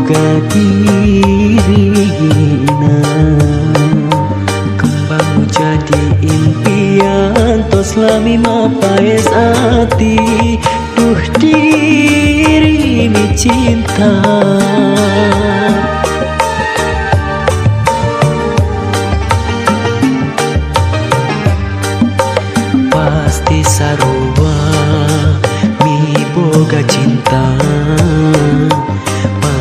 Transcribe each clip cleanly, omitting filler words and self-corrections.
boga dirina, kembang jadi impian tos lami mapaes hati. Duh diri mi cinta, pasti sarua mi boga cinta.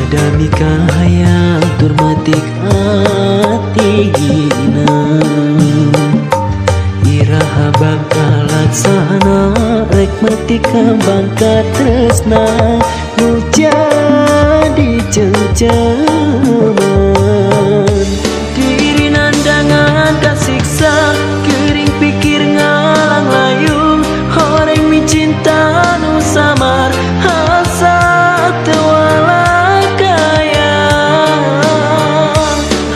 Pada mika hayang turmatik hatina, iraha bakal laksana rek mati kembang katresna nu jadi cengceman. Diri nandangan kasiksa, kering pikir ngalang layung, horeng mi cinta nu samar asa tewala kayang.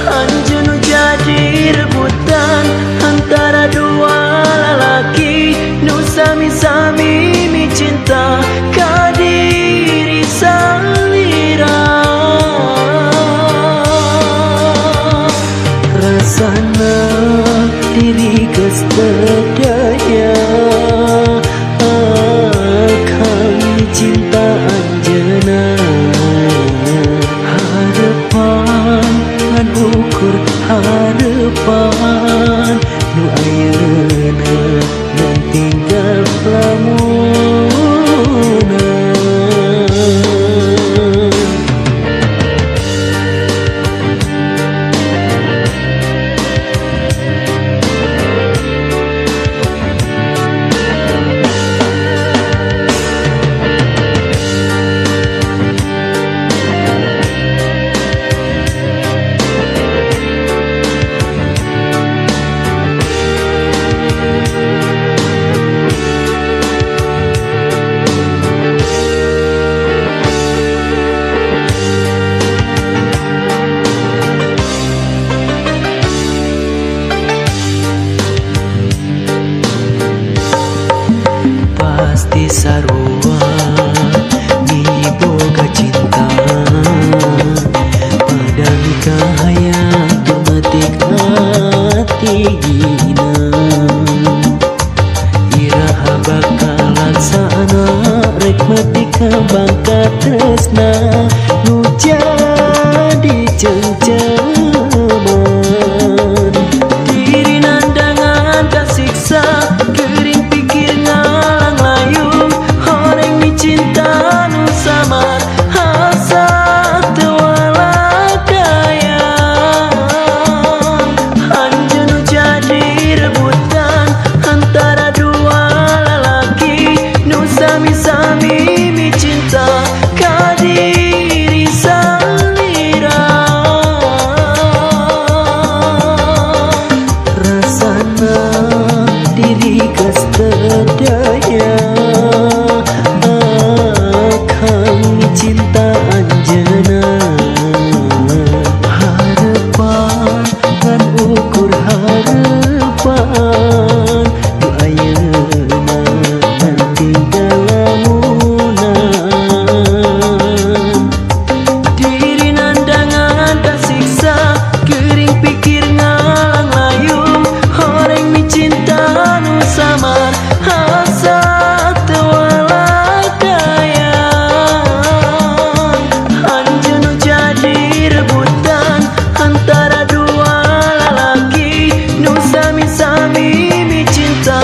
Anju nu jadi rebutan antara dua lalaki nu sami-sami mi cinta ka diri salira. Rasana diri geus berdaya, akan cinta anjeuna. Harapan ngan ukur harapan nu ayeuna ngan tinggal lamunan. Pasti sarua mi boga cinta, pada mika hayang tumatik hatina, iraha bakal laksana rek mati kembang katresna nu jadi cengceman. Diri nandangan kasiksa, kering pikir ngalang layung, horeng mi cinta nu samar asa tewala kayang. Anju nu jadi rebutan antara dua lalaki nu sami-sami mi cinta ka diri salira. Rasana diri geus berdaya, akan cinta anjeuna. Harapan ngan ukur harapan nu ayeuna ngan tinggal lamunan. Diri nandangan kasiksa, kering pikir ngalang layung, horeng mi cinta nu samar asa tewala kayang. Anju nu jadi rebutan antara dua lalaki nu sami-sami mi cinta